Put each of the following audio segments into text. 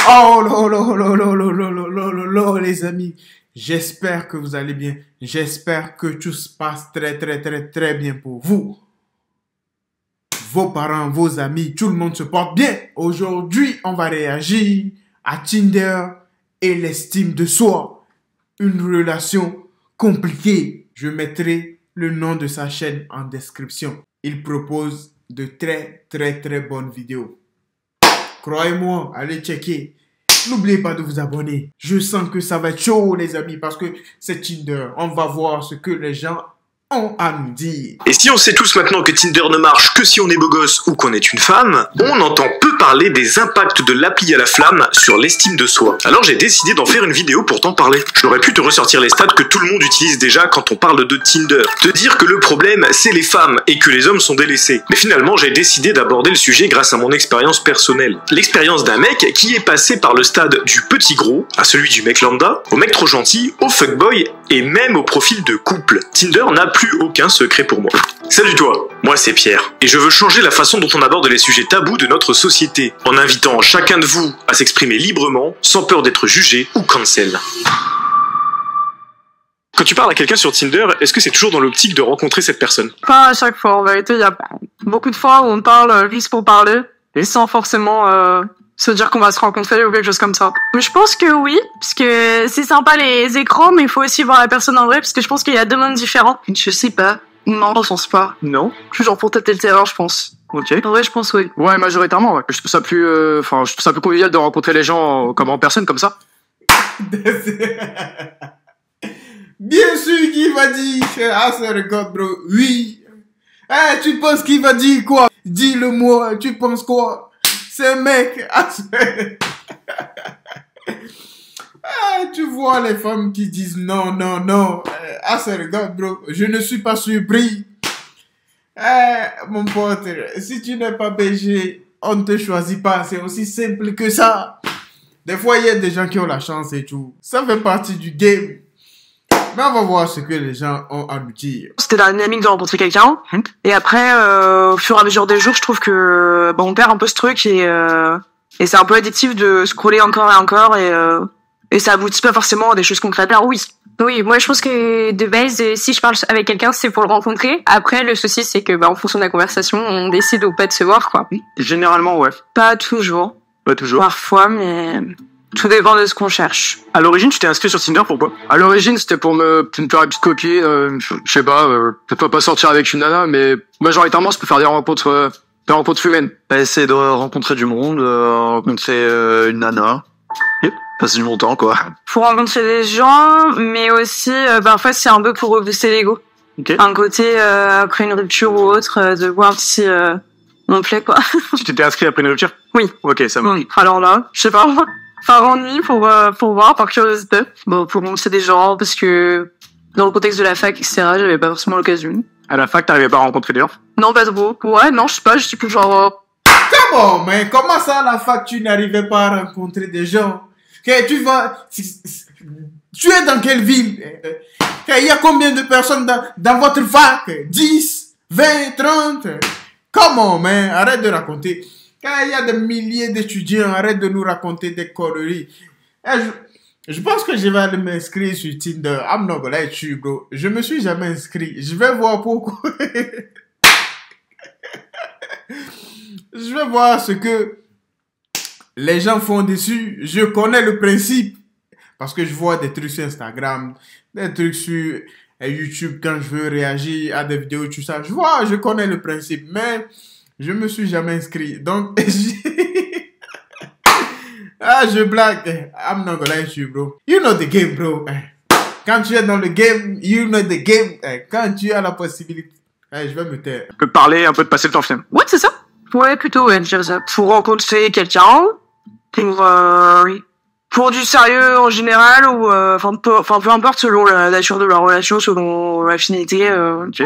Oh là là là là là là là là là là, les amis. J'espère que vous allez bien. J'espère que tout se passe très très très très bien pour vous. Vos parents, vos amis, tout le monde se porte bien. Aujourd'hui, on va réagir à Tinder et l'estime de soi. Une relation compliquée. Je mettrai le nom de sa chaîne en description. Il propose de très très très bonnes vidéos. Croyez-moi, allez checker. N'oubliez pas de vous abonner. Je sens que ça va être chaud, les amis, parce que c'est Tinder. On va voir ce que les gens ont à nous dire. Et si on sait tous maintenant que Tinder ne marche que si on est beau gosse ou qu'on est une femme, on entend peu parler des impacts de l'appli à la flamme sur l'estime de soi. Alors j'ai décidé d'en faire une vidéo pour t'en parler. J'aurais pu te ressortir les stats que tout le monde utilise déjà quand on parle de Tinder. Te dire que le problème, c'est les femmes et que les hommes sont délaissés. Mais finalement, j'ai décidé d'aborder le sujet grâce à mon expérience personnelle. L'expérience d'un mec qui est passé par le stade du petit gros, à celui du mec lambda, au mec trop gentil, au fuckboy et même au profil de couple. Tinder n'a plus aucun secret pour moi. Salut toi, moi c'est Pierre, et je veux changer la façon dont on aborde les sujets tabous de notre société, en invitant chacun de vous à s'exprimer librement, sans peur d'être jugé ou cancel. Quand tu parles à quelqu'un sur Tinder, est-ce que c'est toujours dans l'optique de rencontrer cette personne? Pas à chaque fois, en vérité, il y a beaucoup de fois où on parle juste pour parler, et sans forcément se dire qu'on va se rencontrer ou quelque chose comme ça. Mais je pense que oui, parce que c'est sympa les écrans, mais il faut aussi voir la personne en vrai, parce que je pense qu'il y a deux mondes différents. Je sais pas. Non, je pense pas. Non. Je suis genre pour tâter le terrain, je pense. Ok. En vrai, je pense oui. Ouais, majoritairement, ouais. Je trouve ça plus, je trouve ça plus convivial de rencontrer les gens comme en personne, comme ça. Bien sûr qu'il va dire, ah ça regarde bro, oui. Eh, tu penses qu'il va dire quoi? Dis-le-moi, tu penses quoi? C'est un mec. Ah, tu vois les femmes qui disent non, non, non. Ah ça regarde bro, je ne suis pas surpris. Eh, mon pote, si tu n'es pas BG, on ne te choisit pas, c'est aussi simple que ça. Des fois, il y a des gens qui ont la chance et tout. Ça fait partie du game. Mais on va voir ce que les gens ont à nous dire. C'était la dynamique de rencontrer quelqu'un. Et après, au fur et à mesure des jours, je trouve que on perd un peu ce truc et c'est un peu addictif de scroller encore et encore et ça aboutit pas forcément à des choses concrètes. Alors oui. Oui, moi je pense que de base, si je parle avec quelqu'un, c'est pour le rencontrer. Après, le souci, c'est que en fonction de la conversation, on décide ou pas de se voir, quoi. Généralement, ouais. Pas toujours. Pas toujours. Parfois, mais tout dépend de ce qu'on cherche. À l'origine, tu t'es inscrit sur Tinder, pourquoi? À l'origine, c'était pour me faire une petite copine, je sais pas, peut-être pas sortir avec une nana, mais majoritairement, c'est pour faire des rencontres humaines. Essayer de rencontrer du monde, rencontrer une nana, passer du bon temps, quoi. Pour rencontrer des gens, mais aussi, parfois, c'est un peu pour booster l'ego. Ok. Un côté, après une rupture ou autre, de voir si on me plaît, quoi. Tu t'étais inscrit après une rupture? Oui. Ok, ça va. Oui. Alors là, je sais pas, par ennui, pour voir, par curiosité. Bon, pour rencontrer des gens, parce que dans le contexte de la fac, etc., j'avais pas forcément l'occasion. À la fac, t'arrivais pas à rencontrer des gens? Non, pas trop. Ouais, non, je sais pas, je suis plus genre... Comment, mais comment ça à la fac tu n'arrivais pas à rencontrer des gens? Que tu vas... Tu es dans quelle ville? Il y a combien de personnes dans votre fac? 10, 20, 30? Comment, mais arrête de raconter. Il y a des milliers d'étudiants, arrête de nous raconter des conneries. Je pense que je vais aller m'inscrire sur Tinder. I'm not gonna let you, bro. Je me suis jamais inscrit. Je vais voir pourquoi. Je vais voir ce que les gens font dessus. Je connais le principe. Parce que je vois des trucs sur Instagram, des trucs sur YouTube quand je veux réagir à des vidéos, tout ça. Je connais le principe. Mais je me suis jamais inscrit. Donc, ah, je blague. I'm not gonna let you, bro. You know the game, bro. Quand tu es dans le game, you know the game. Quand tu as la possibilité... je vais me taire. Un peu de parler, un peu de passer le temps, finalement. Ouais, c'est ça. Ouais, plutôt, ouais, je dirais ça. Pour rencontrer quelqu'un, pour du sérieux en général, ou peu importe selon la nature de la relation, selon l'affinité. Ok.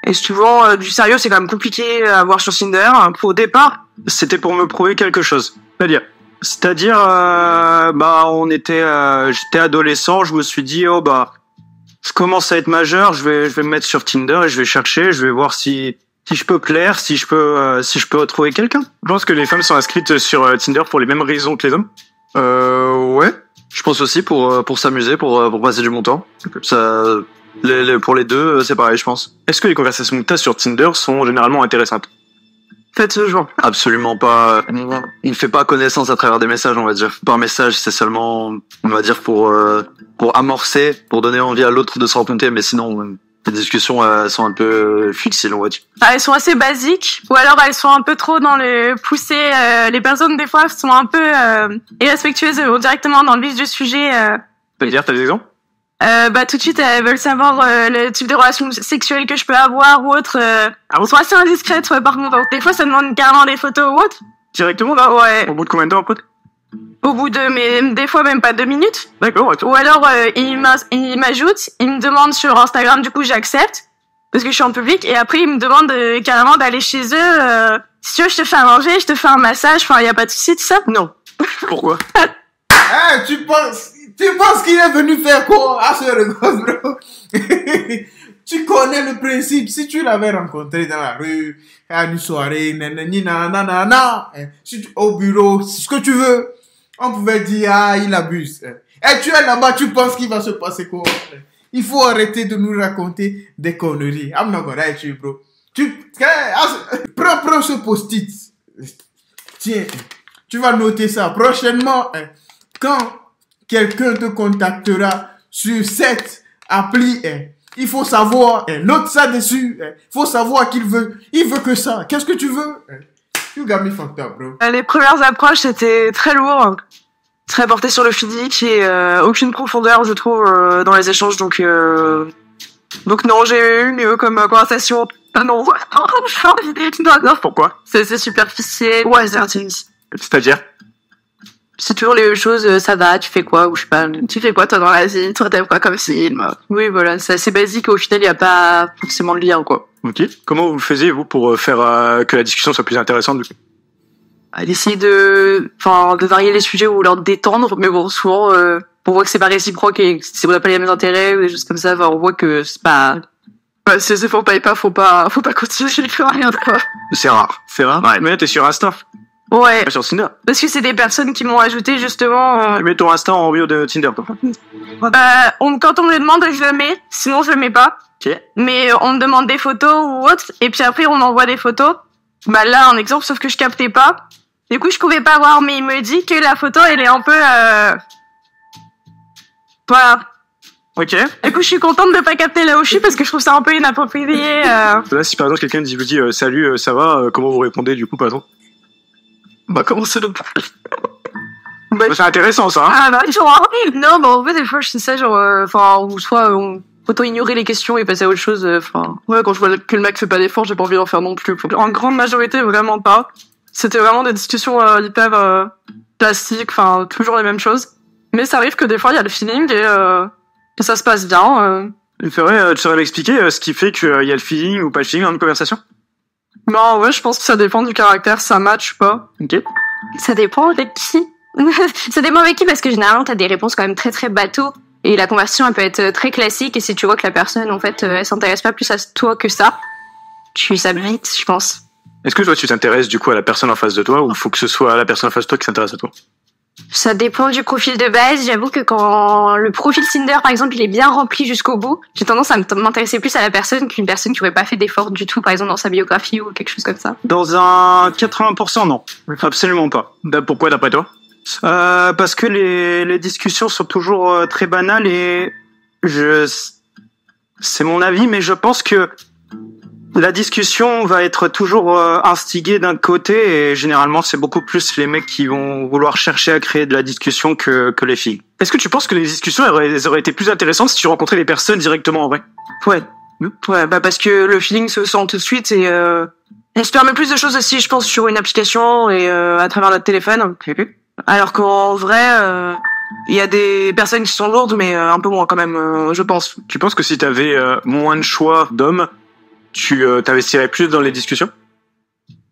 Et souvent, du sérieux, c'est quand même compliqué à avoir sur Tinder. Pour au départ, C'était pour me prouver quelque chose. C'est-à-dire, j'étais adolescent, je me suis dit, je commence à être majeur, je vais me mettre sur Tinder et je vais chercher, je vais voir si Si je peux plaire, si je peux retrouver quelqu'un. Je pense que les femmes sont inscrites sur Tinder pour les mêmes raisons que les hommes. Ouais. Je pense aussi pour s'amuser, pour passer du bon temps. Ça, pour les deux, c'est pareil, je pense. Est-ce que les conversations que t'as sur Tinder sont généralement intéressantes? Faites ce genre. Absolument pas. Il ne fait pas connaissance à travers des messages, on va dire. Par message, c'est seulement, on va dire, pour amorcer, pour donner envie à l'autre de se rencontrer, mais sinon, les discussions sont un peu futiles, on va dire. Ah, elles sont assez basiques, ou alors elles sont un peu trop dans le poussé. Les personnes, des fois, sont un peu irrespectueuses, vont directement dans le vif du sujet. C'est-à-dire, t'as des exemples? Tout de suite, elles veulent savoir le type de relation sexuelle que je peux avoir ou autre. Elles sont assez indiscrètes, ouais, par contre. Donc, des fois, ça demande carrément des photos ou autre. Directement? Bah ouais. Au bout de combien de temps, pote? Au bout de, mais des fois même pas 2 minutes. D'accord, ouais. Ou alors, il m'ajoute, il me demande sur Instagram, du coup, j'accepte. Parce que je suis en public. Et après, il me demande carrément d'aller chez eux. Si tu veux, je te fais à manger, je te fais un massage. Enfin, y a pas de souci, tout ça. Non. Pourquoi? Tu penses qu'il est venu faire quoi à ce gosse, bro? Tu connais le principe. Si tu l'avais rencontré dans la rue, à une soirée, au bureau, ce que tu veux, on pouvait dire, il abuse. Et tu es là-bas, tu penses qu'il va se passer quoi? Il faut arrêter de nous raconter des conneries. I'm not gonna hurt you, bro. Prends ce post-it. Tiens, tu vas noter ça. Prochainement, quand quelqu'un te contactera sur cette appli, il faut savoir, note ça dessus, il faut savoir qu'il veut. Il veut que ça. Qu'est-ce que tu veux? You got me fucked up, bro. Les premières approches, c'était très lourd. Très porté sur le physique et aucune profondeur, je trouve, dans les échanges. Donc non, j'ai eu comme conversation. Ah non, Pourquoi? c'est superficiel. Ouais, c'est intimiste. C'est-à-dire? C'est toujours les choses, ça va, tu fais quoi, ou je sais pas, tu fais quoi toi dans la vie, toi t'aimes quoi comme film. Oui, voilà, c'est assez basique, au final, il y a pas forcément de lien, quoi. Ok. Comment vous faisiez, vous, pour faire que la discussion soit plus intéressante, du coup? D'essayer de varier les sujets ou leur détendre, mais bon, souvent, on voit que c'est pas réciproque et on n'a pas les mêmes intérêts ou des choses comme ça, on voit que c'est pas... si c'est faut pas continuer, je ne fais rien, quoi. C'est rare. C'est rare? Ouais. Mais là, t'es sur Insta. Ouais. Pas sur Tinder. Parce que c'est des personnes qui m'ont ajouté, justement... Mets ton Insta en bio de Tinder, toi. Quand on me le demande, je le mets, sinon je le mets pas. Ok. Mais on me demande des photos ou autre, et puis après on envoie des photos. Bah là, en exemple, sauf que je captais pas. Du coup, je pouvais pas voir, mais il me dit que la photo, elle est un peu... Voilà. Ok. Du coup, je suis contente de pas capter là où je suis, parce que je trouve ça un peu inapproprié. Là, si par exemple quelqu'un vous dit salut, ça va, comment vous répondez du coup, par exemple? Bah, comment c'est le... Bah, c'est intéressant, ça, hein? Ah bah, genre... Non, bah en fait, des fois, je sais ça, genre... ou soit... autant ignorer les questions et passer à autre chose. Ouais, quand je vois que le mec fait pas d'effort, j'ai pas envie d'en faire non plus. En grande majorité, vraiment pas. C'était vraiment des discussions hyper classiques, toujours les mêmes choses. Mais ça arrive que des fois, il y a le feeling et ça se passe bien. Tu saurais m'expliquer ce qui fait qu'il y a le feeling ou pas le feeling dans une conversation? Non, ouais, je pense que ça dépend du caractère, ça match ou pas. Ok. Ça dépend avec qui. Ça dépend avec qui parce que généralement t'as des réponses quand même très très bateau et la conversation elle peut être très classique et si tu vois que la personne en fait elle s'intéresse pas plus à toi que ça, ça mérite, je pense. Est-ce que toi tu t'intéresses du coup à la personne en face de toi ou faut que ce soit la personne en face de toi qui s'intéresse à toi? Ça dépend du profil de base. J'avoue que quand le profil Tinder, par exemple, il est bien rempli jusqu'au bout, j'ai tendance à m'intéresser plus à la personne qu'une personne qui aurait pas fait d'effort du tout, par exemple dans sa biographie ou quelque chose comme ça. Dans un 80%, non. Absolument pas. Pourquoi d'après toi? Parce que les discussions sont toujours très banales et c'est mon avis, mais je pense que la discussion va être toujours instigée d'un côté et généralement c'est beaucoup plus les mecs qui vont vouloir chercher à créer de la discussion que les filles. Est-ce que tu penses que les discussions elles auraient été plus intéressantes si tu rencontrais les personnes directement en vrai? Ouais. Ouais, bah parce que le feeling se sent tout de suite et elle se permet plus de choses aussi, je pense, sur une application et à travers notre téléphone. Alors qu'en vrai, il y a des personnes qui sont lourdes, mais un peu moins quand même, je pense. Tu penses que si t'avais moins de choix d'hommes, tu t'investirais plus dans les discussions?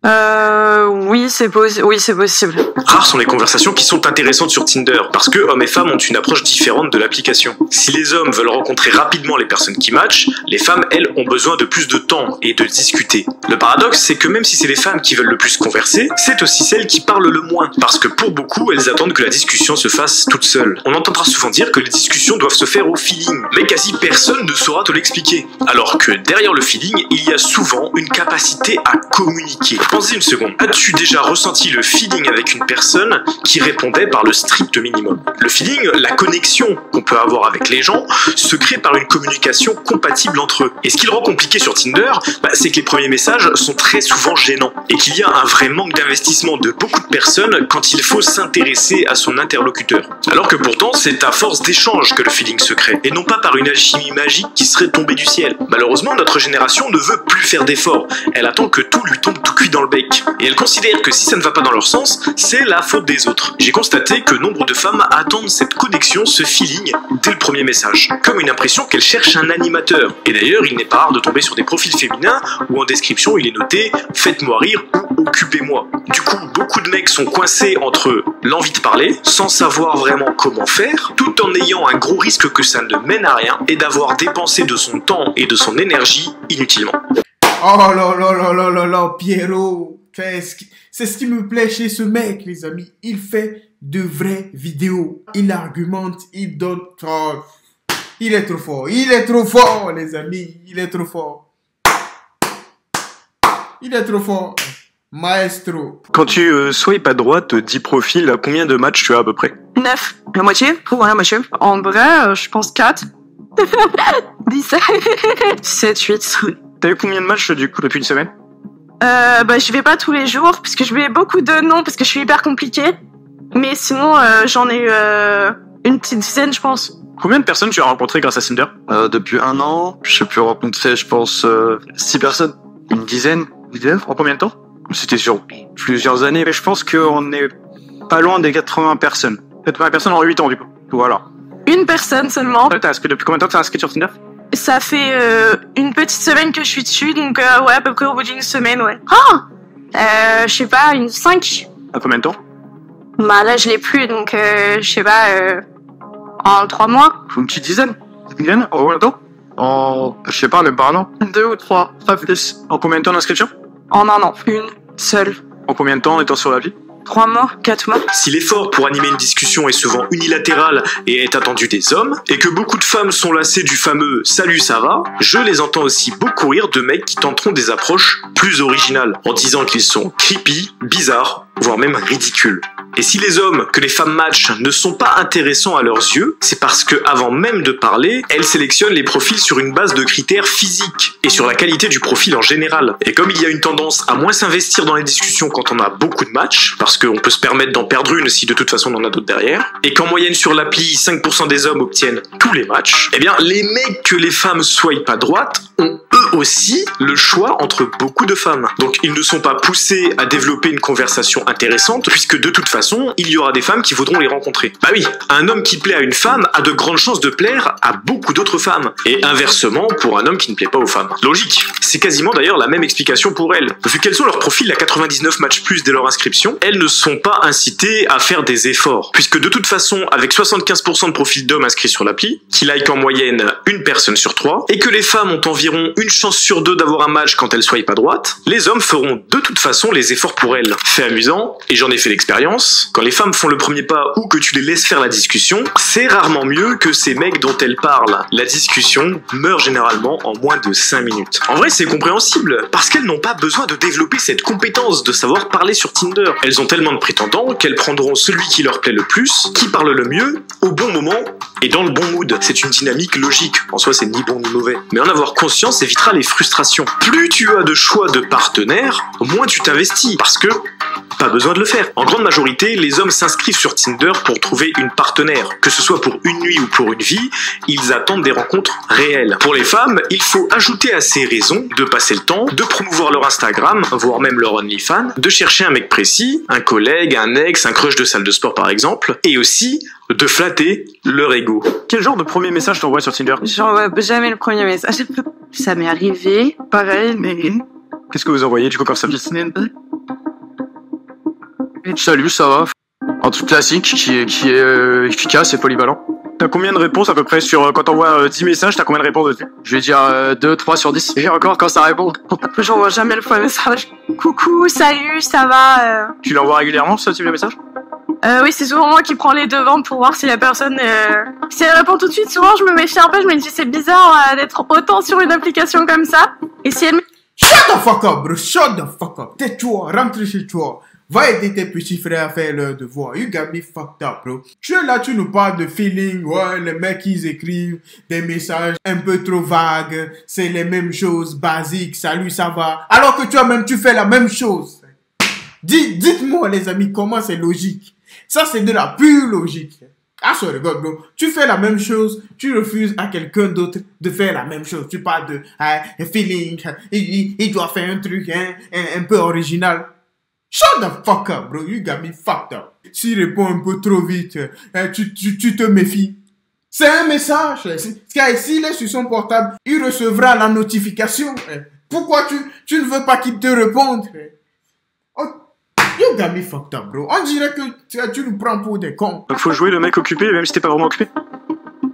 Oui, c'est possible. Rares sont les conversations qui sont intéressantes sur Tinder, parce que hommes et femmes ont une approche différente de l'application. Si les hommes veulent rencontrer rapidement les personnes qui matchent, les femmes, elles, ont besoin de plus de temps et de discuter. Le paradoxe, c'est que même si c'est les femmes qui veulent le plus converser, c'est aussi celles qui parlent le moins, parce que pour beaucoup, elles attendent que la discussion se fasse toute seule. On entendra souvent dire que les discussions doivent se faire au feeling, mais quasi personne ne saura te l'expliquer. Alors que derrière le feeling, il y a souvent une capacité à communiquer. Pensez une seconde. As-tu déjà ressenti le feeling avec une personne qui répondait par le strict minimum? Le feeling, la connexion qu'on peut avoir avec les gens, se crée par une communication compatible entre eux. Et ce qui le rend compliqué sur Tinder, c'est que les premiers messages sont très souvent gênants et qu'il y a un vrai manque d'investissement de beaucoup de personnes quand il faut s'intéresser à son interlocuteur. Alors que pourtant, c'est à force d'échanges que le feeling se crée et non pas par une alchimie magique qui serait tombée du ciel. Malheureusement, notre génération ne veut plus faire d'efforts. Elle attend que tout lui tombe tout cuit dans le bec. Et elle considère que si ça ne va pas dans leur sens, c'est la faute des autres. J'ai constaté que nombre de femmes attendent cette connexion, ce feeling, dès le premier message. Comme une impression qu'elles cherchent un animateur. Et d'ailleurs, il n'est pas rare de tomber sur des profils féminins où en description il est noté « Faites-moi rire » ou « Occupez-moi ». Du coup, beaucoup de mecs sont coincés entre l'envie de parler, sans savoir vraiment comment faire, tout en ayant un gros risque que ça ne mène à rien et d'avoir dépensé de son temps et de son énergie inutilement. Oh là là là là là là, Pierrot. C'est ce qui me plaît chez ce mec, les amis. Il fait de vraies vidéos. Il argumente, il donne... Oh, il est trop fort. Il est trop fort, les amis. Il est trop fort. Il est trop fort. Maestro. Quand tu swipes à droite, 10 profils, combien de matchs tu as à peu près? 9. La moitié? Ouais, la moitié. En vrai, je pense 4. 17. 7, 8. T'as eu combien de matchs du coup depuis une semaine? Je vais pas tous les jours, parce que je mets beaucoup de noms, parce que je suis hyper compliquée. Mais sinon, j'en ai eu une petite dizaine, je pense. Combien de personnes tu as rencontrées grâce à Tinder? Depuis 1 an, j'ai pu rencontrer, je pense, 6 personnes. Une dizaine? En combien de temps? C'était sur plusieurs années, mais je pense qu'on est pas loin des 80 personnes. 80 personnes en 8 ans du coup. Voilà. Une personne seulement. T'as inscrit depuis combien de temps t'as inscrit sur Tinder? Ça fait une petite semaine que je suis dessus, donc ouais, à peu près au bout d'une semaine, ouais. Je sais pas, une 5. À combien de temps? Bah là, je l'ai plus, donc je sais pas, en 3 mois. Une petite dizaine? Une dizaine? En combien de temps? En, je sais pas, même pas un an. 2 ou 3, pas plus. En combien de temps d'inscription? En 1 an, une seule. En combien de temps en étant sur l'appli? 3 mois, 4 mois. Si l'effort pour animer une discussion est souvent unilatéral et est attendu des hommes, et que beaucoup de femmes sont lassées du fameux « salut, ça va », je les entends aussi beaucoup rire de mecs qui tenteront des approches plus originales, en disant qu'ils sont creepy, bizarres, voire même ridicules. Et si les hommes que les femmes matchent ne sont pas intéressants à leurs yeux, c'est parce que avant même de parler, elles sélectionnent les profils sur une base de critères physiques et sur la qualité du profil en général. Et comme il y a une tendance à moins s'investir dans les discussions quand on a beaucoup de matchs, parce qu'on peut se permettre d'en perdre une si de toute façon on en a d'autres derrière, et qu'en moyenne sur l'appli 5% des hommes obtiennent tous les matchs, eh bien les mecs que les femmes swipent à droite ont eux aussi le choix entre beaucoup de femmes. Donc ils ne sont pas poussés à développer une conversation intéressante, puisque de toute façon, il y aura des femmes qui voudront les rencontrer. Bah oui, un homme qui plaît à une femme a de grandes chances de plaire à beaucoup d'autres femmes. Et inversement pour un homme qui ne plaît pas aux femmes. Logique. C'est quasiment d'ailleurs la même explication pour elles. Vu qu'elles ont leur profil à 99 matchs plus dès leur inscription, elles ne sont pas incitées à faire des efforts. Puisque de toute façon, avec 75% de profils d'hommes inscrits sur l'appli, qui like en moyenne une personne sur 3, et que les femmes ont environ une chance sur 2 d'avoir un match quand elles swipent à droite, les hommes feront de toute façon les efforts pour elles. Fait amusant, et j'en ai fait l'expérience, quand les femmes font le premier pas ou que tu les laisses faire la discussion, c'est rarement mieux que ces mecs dont elles parlent. La discussion meurt généralement en moins de 5 minutes. En vrai, c'est compréhensible, parce qu'elles n'ont pas besoin de développer cette compétence de savoir parler sur Tinder. Elles ont tellement de prétendants qu'elles prendront celui qui leur plaît le plus, qui parle le mieux, au bon moment et dans le bon mood. C'est une dynamique logique. En soi, c'est ni bon ni mauvais. Mais en avoir conscience évitera les frustrations. Plus tu as de choix de partenaires, moins tu t'investis, parce que pas besoin de le faire. En grande majorité, les hommes s'inscrivent sur Tinder pour trouver une partenaire. Que ce soit pour une nuit ou pour une vie, ils attendent des rencontres réelles. Pour les femmes, il faut ajouter à ces raisons de passer le temps, de promouvoir leur Instagram, voire même leur OnlyFans, de chercher un mec précis, un collègue, un ex, un crush de salle de sport par exemple, et aussi de flatter leur ego. Quel genre de premier message t'envoies sur Tinder? J'envoie jamais le premier message. Ça m'est arrivé, pareil, mais... Qu'est-ce que vous envoyez du coup quand ça? Salut, ça va? Un truc classique qui est efficace et polyvalent. T'as combien de réponses à peu près sur quand t'envoies 10 messages, t'as combien de réponses dessus? Je vais dire 2, 3 sur 10. Et encore quand ça répond. J'envoie jamais le premier message. Coucou, salut, ça va Tu l'envoies régulièrement ce type de message? Oui, c'est souvent moi qui prends les devants pour voir si la personne... Si elle répond tout de suite, souvent je me méfie un peu, je me dis c'est bizarre d'être autant sur une application comme ça. Et si elle... Shut the fuck up, bro. Shut the fuck up. Tais-toi, rentre chez toi. Va aider tes petits frères à faire leurs devoirs. You got me fucked up, bro. Tu es là, tu nous parles de feeling. Ouais, les mecs, ils écrivent des messages un peu trop vagues. C'est les mêmes choses basiques. Salut, ça va. Alors que toi-même, tu fais la même chose. Dites-moi, les amis, comment c'est logique. Ça, c'est de la pure logique. Ah, sorry, God, bro. Tu fais la même chose, tu refuses à quelqu'un d'autre de faire la même chose. Tu parles de feeling, il doit faire un truc un peu original. Shut the fuck up, bro. You got me fucked up. S'il répond un peu trop vite, tu te méfies. C'est un message. S'il est sur son portable, il recevra la notification. Pourquoi tu ne veux pas qu'il te réponde? Oh, you got me fucked up, bro. On dirait que tu nous prends pour des cons. Faut jouer le mec occupé, même si t'es pas vraiment occupé.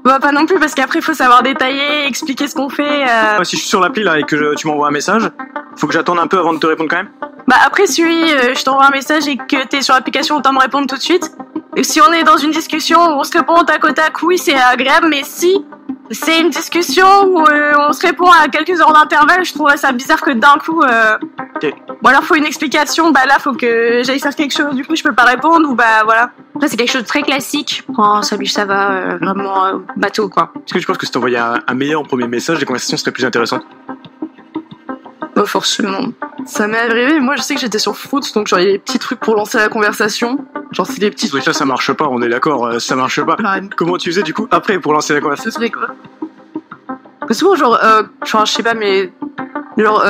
Bah pas non plus, parce qu'après il faut savoir détailler, expliquer ce qu'on fait. Si je suis sur l'appli là et que tu m'envoies un message, faut que j'attende un peu avant de te répondre quand même. Bah après si je t'envoie un message et que t'es sur l'application, autant me répondre tout de suite. Et si on est dans une discussion où on se répond au tac au tac, oui c'est agréable, mais si c'est une discussion où on se répond à quelques heures d'intervalle, je trouverais ça bizarre que d'un coup... Ok. Bon alors faut une explication, bah là faut que j'aille faire quelque chose, du coup je peux pas répondre, ou bah voilà. Après, c'est quelque chose de très classique. Oh, salut, ça va, vraiment bateau, quoi. Est-ce que tu penses que si t'envoyais un meilleur premier message, les conversations seraient plus intéressantes? Pas forcément. Ça m'est arrivé, moi je sais que j'étais sur Fruits, donc genre il y a des petits trucs pour lancer la conversation. Genre c'est des petits Oui, trucs. ça marche pas, on est d'accord, ça marche pas. Comment tu faisais du coup après pour lancer la conversation? Ce serait quoi? Souvent genre, je sais pas mais... Genre,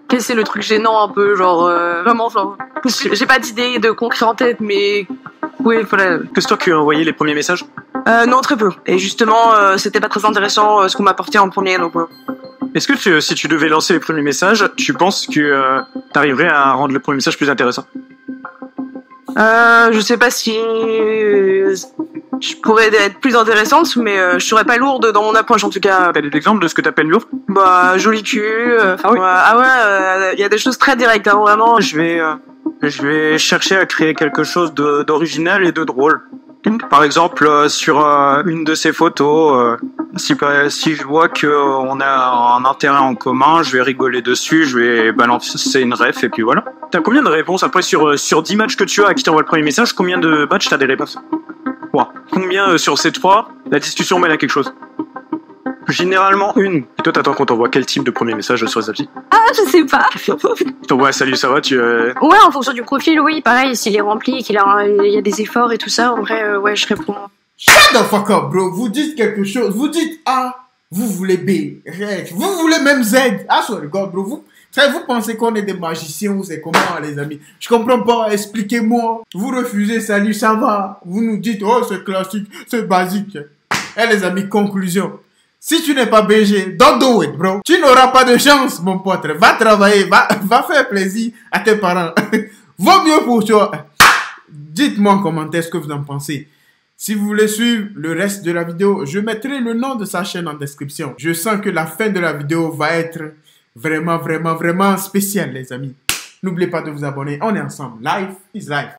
quel c'est le truc gênant un peu, genre, vraiment genre... J'ai pas d'idée de concret en tête, mais... Oui, voilà. Que c'est toi qui as envoyé les premiers messages? Non, très peu. Et justement, c'était pas très intéressant ce qu'on m'apportait en premier, donc... Est-ce que si tu devais lancer les premiers messages, tu penses que t'arriverais à rendre le premier message plus intéressant? Je sais pas si... je pourrais être plus intéressante, mais je serais pas lourde dans mon approche, en tout cas. T'as des exemples de ce que t'appelles lourd? Bah, joli cul... Ah oui? Il y a des choses très directes, hein, vraiment. Je vais chercher à créer quelque chose d'original et de drôle. Par exemple, sur une de ces photos, si je vois qu'on a un intérêt en commun, je vais rigoler dessus, je vais balancer une ref et puis voilà. T'as combien de réponses après sur 10 matchs que tu as à qui t'envoie le premier message, combien de matchs t'as des réponses? 3. Combien sur ces 3, la discussion mène à quelque chose? Généralement une. Et toi t'attends qu'on t'envoie quel type de premier message sur les applis? Ah, je sais pas. Je t'envoie salut, ça va, Ouais, en fonction du profil, oui, pareil, s'il est rempli et qu'il y a des efforts et tout ça, en vrai, ouais, je réponds. Shut the fuck up, bro. Vous dites quelque chose. Vous dites A, vous voulez B. Vous voulez même Z. Ah, sorry, God, bro. Vous pensez qu'on est des magiciens ou c'est comment, les amis? Je comprends pas. Expliquez-moi. Vous refusez salut, ça va. Vous nous dites, oh, c'est classique, c'est basique. Eh, les amis, conclusion. Si tu n'es pas BG, don't do it, bro. Tu n'auras pas de chance, mon pote. Va travailler, va faire plaisir à tes parents. Vaut mieux pour toi. Dites-moi en commentaire ce que vous en pensez. Si vous voulez suivre le reste de la vidéo, je mettrai le nom de sa chaîne en description. Je sens que la fin de la vidéo va être vraiment spéciale, les amis. N'oubliez pas de vous abonner. On est ensemble. Life is life.